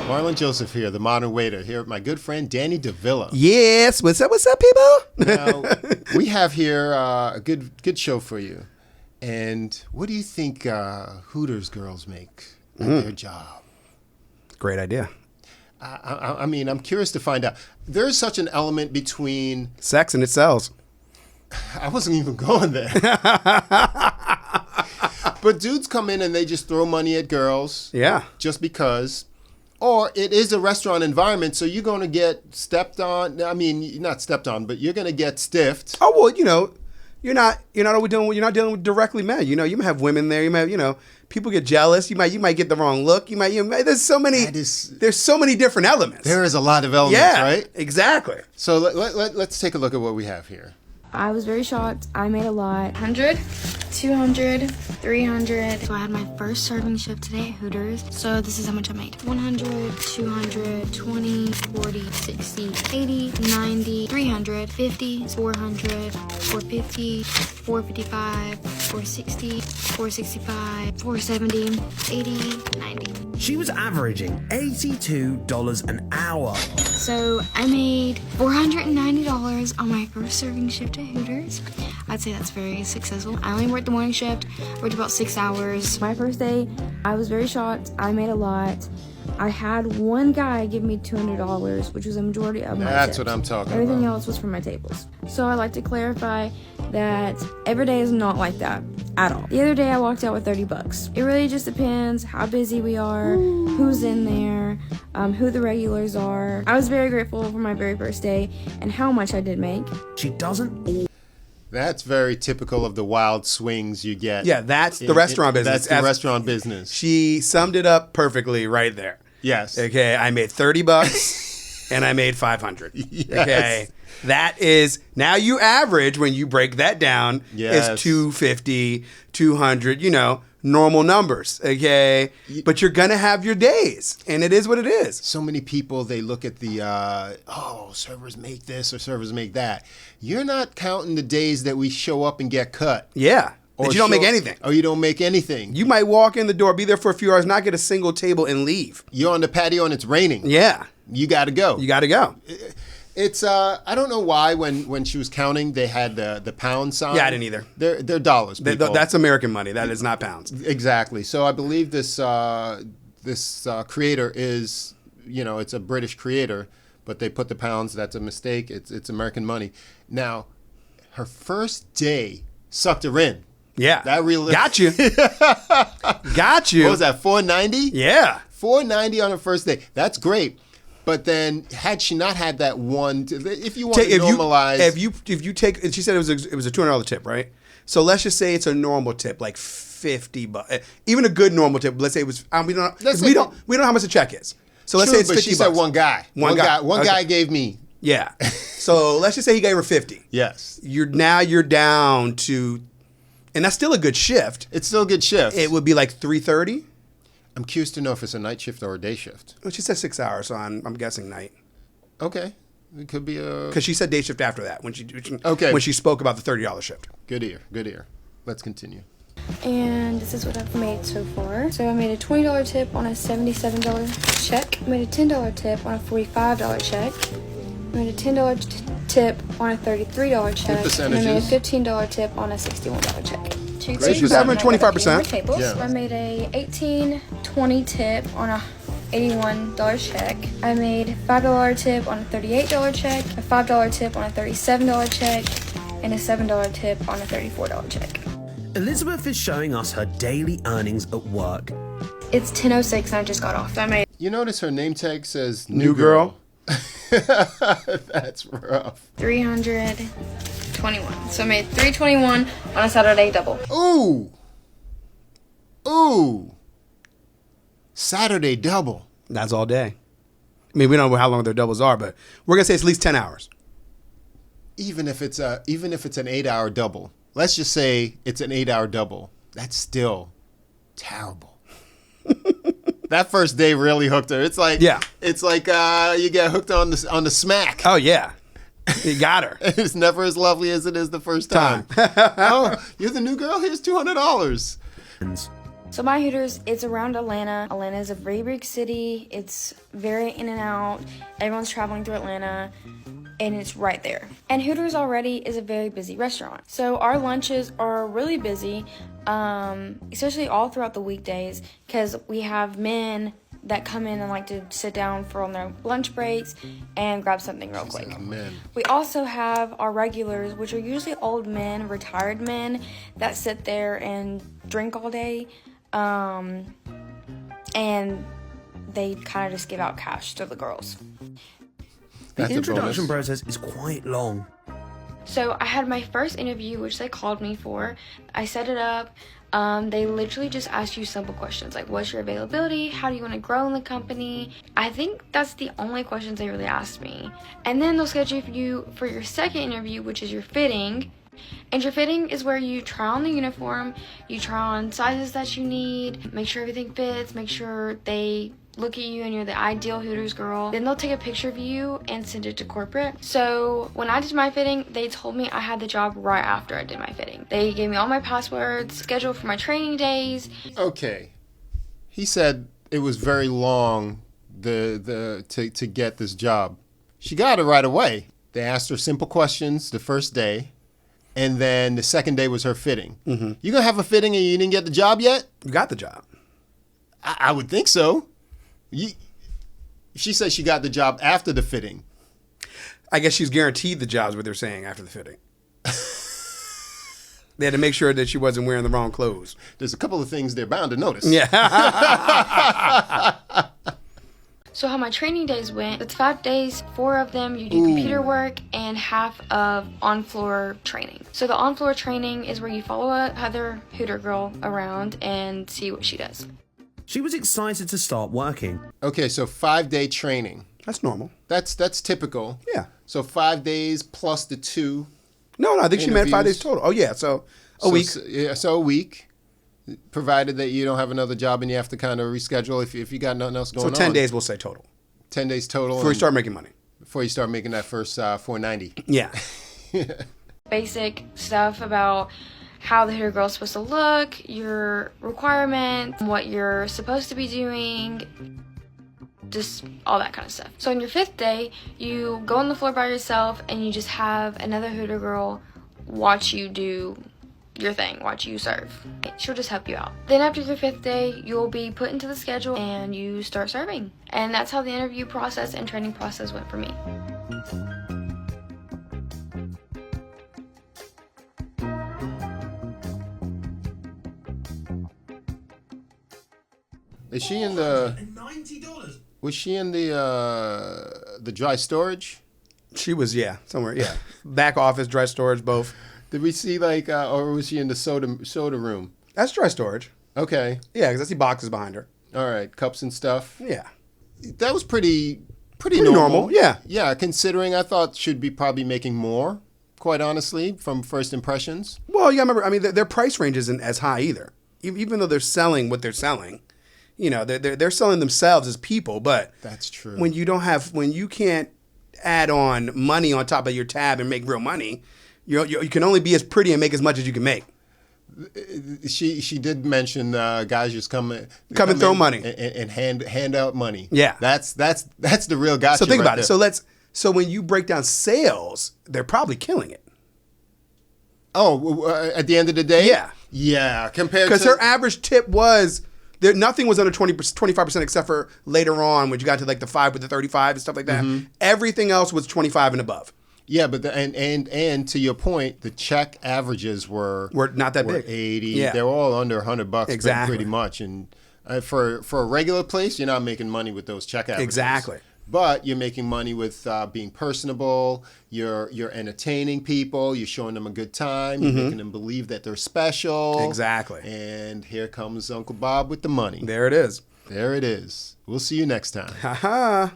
Marlon Joseph here, the modern waiter, here with my good friend Danny DeVilla. Yes, what's up, people? Now, we have here a good show for you. And what do you think Hooters girls make at their job? Great idea. I mean, I'm curious to find out. There's such an element between... Sex and it sells. I wasn't even going there. But dudes come in and they just throw money at girls. Yeah. Just because. Or it is a restaurant environment, so you're going to get stepped on. I mean, not stepped on, but you're going to get stiffed. Oh, well, you're not dealing with directly men. You might have women there. You might have, people get jealous. You might get the wrong look. You might there's so many different elements. There is a lot of elements, right? Exactly. So let's take a look at what we have here. I was very shocked. I made a lot. 100, 200, 300. So I had my first serving shift today at Hooters. So this is how much I made. 100, 200, 20, 40, 60, 80, 90, 300, 50, 400, 450, 455, 460, 465, 470, 80, 90. She was averaging $82 an hour. So I made $490 on my first serving shift at Hooters. I'd say that's very successful. I only worked the morning shift, worked about 6 hours. My first day, I was very shocked. I made a lot. I had one guy give me $200, which was a majority of my That's tips. what I'm talking about. Everything else was from my tables. So I like to clarify that every day is not like that at all. The other day I walked out with $30. It really just depends how busy we are, who's in there, who the regulars are. I was very grateful for my very first day and how much I did make. She doesn't. That's very typical of the wild swings you get. Yeah, that's the restaurant business. That's the restaurant business. She summed it up perfectly right there. Yes. Okay, I made $30 and I made $500. Yes. Okay. That is, now you average, when you break that down, Yes. is 250, 200, normal numbers, okay? But you're going to have your days, and it is what it is. So many people, they look at the, servers make this or servers make that. You're not counting the days that we show up and get cut. Yeah, that you don't make anything. Or you don't make anything. You might walk in the door, be there for a few hours, not get a single table, and leave. You're on the patio and it's raining. Yeah. You got to go. You got to go. It's I don't know why when she was counting they had the pound sign. Yeah, I didn't either. They're dollars. People. That's American money. That is not pounds. Exactly. So I believe this creator is it's a British creator, but they put the pounds. That's a mistake. It's American money. Now, her first day sucked her in. Yeah. That really got you. Got you. What was that? $4.90? Yeah. $4.90 on her first day. That's great. But then, had she not had that one, if you want to normalize, if you take, and she said it was a $200 tip, right? So let's just say it's a normal tip, like $50, even a good normal tip. Let's say it was. We don't know how much the check is. So let's say it's $50. She said one guy. One guy gave me. Yeah. So let's just say he gave her 50. Yes. You're down to, and that's still a good shift. It's still a good shift. It would be like 3:30. I'm curious to know if it's a night shift or a day shift. Well, she said 6 hours, so I'm guessing night. Okay. It could be a... Because she said day shift after that when she spoke about the $30 shift. Good ear. Let's continue. And this is what I've made so far. So I made a $20 tip on a $77 check. I made a $10 tip on a $45 check. I made a $10 tip on a $33 check. And I made a $15 tip on a $61 check. Great. She was averaging 25%. Yeah. I made a $18.20 tip on a $81 check. I made a $5 tip on a $38 check, a $5 tip on a $37 check, and a $7 tip on a $34 check. Elizabeth is showing us her daily earnings at work. It's 10:06 and I just got off. You notice her name tag says New girl. That's rough. 321. So I made 321 on a Saturday double. Ooh. Saturday double. That's all day. I mean, we don't know how long their doubles are, but we're gonna say it's at least 10 hours. Even if it's an 8-hour double. Let's just say it's an 8-hour double. That's still terrible. That first day really hooked her. It's like you get hooked on the smack. Oh yeah, you got her. It's never as lovely as it is the first time. Oh, you're the new girl. Here's $200. So my Hooters, it's around Atlanta. Atlanta is a very big city. It's very in and out. Everyone's traveling through Atlanta, and it's right there. And Hooters already is a very busy restaurant. So our lunches are really busy, especially all throughout the weekdays, because we have men that come in and like to sit down for on their lunch breaks and grab something real quick. Men. We also have our regulars, which are usually old men, retired men, that sit there and drink all day, and they kind of just give out cash to the girls. That's The a introduction bonus. process is quite long. So I had my first interview, which they called me for. I set it up. They literally just ask you simple questions like, what's your availability? How do you want to grow in the company? I think that's the only questions they really asked me. And then they'll schedule you for your second interview, which is your fitting. And your fitting is where you try on the uniform, you try on sizes that you need, make sure everything fits, make sure they look at you and you're the ideal Hooters girl. Then they'll take a picture of you and send it to corporate. So when I did my fitting, they told me I had the job right after I did my fitting. They gave me all my passwords, schedule for my training days. Okay. He said it was very long to get this job. She got it right away. They asked her simple questions the first day, and then the second day was her fitting. Mm-hmm. You gonna have a fitting and you didn't get the job yet? You got the job. I would think so. She said she got the job after the fitting. I guess she's guaranteed the jobs, what they're saying after the fitting. They had to make sure that she wasn't wearing the wrong clothes. There's a couple of things they're bound to notice. Yeah. So how my training days went, it's 5 days, 4 of them you do computer work and half of on-floor training. So the on-floor training is where you follow another Hooter girl around and see what she does. She was excited to start working. Okay, so 5-day training. That's normal. That's typical. Yeah. So 5 days plus the 2. No, I think she meant 5 days Interviews. total. Oh, yeah. So a week. So a week, provided that you don't have another job and you have to kind of reschedule if you got nothing else going So on. 10 days, we'll say total. 10 days total. Before you start making money. Before you start making that first $4.90. Yeah. Basic stuff about how the Hooter girl's supposed to look, your requirements, what you're supposed to be doing, just all that kind of stuff. So on your 5th day, you go on the floor by yourself and you just have another Hooter girl watch you do your thing, watch you serve. She'll just help you out. Then after your 5th day, you'll be put into the schedule and you start serving. And that's how the interview process and training process went for me. Is she in the? $90? Was she in the dry storage? She was, yeah, somewhere, yeah. Back office, dry storage, both. Did we see or was she in the soda room? That's dry storage. Okay. Yeah, because I see boxes behind her. All right. Cups and stuff. Yeah. That was pretty normal, yeah. Yeah, considering I thought she'd be probably making more, quite honestly, from first impressions. Well, yeah, remember, I mean, their price range isn't as high either. Even though they're selling what they're selling, you know, they're selling themselves as people, but That's true. when you can't add on money on top of your tab and make real money, you can only be as pretty and make as much as you can make. She did mention guys just come and throw money and hand out money. Yeah. That's the real gotcha. So think right about it. there. So when you break down sales, they're probably killing it. Oh, at the end of the day, Yeah. yeah. Compared Because to her average tip was nothing was under 25% except for later on when you got to like the 5 with the 35 and stuff like that. Mm-hmm. Everything else was 25 and above. yeah, but and to your point, the check averages were Not that big. 80. Yeah. They're all under $100 Exactly. pretty much. And for a regular place, you're not making money with those check averages. Exactly. But you're making money with being personable. You're entertaining people. You're showing them a good time. You're making them believe that they're special. Exactly. And here comes Uncle Bob with the money. There it is. There it is. We'll see you next time. Ha ha.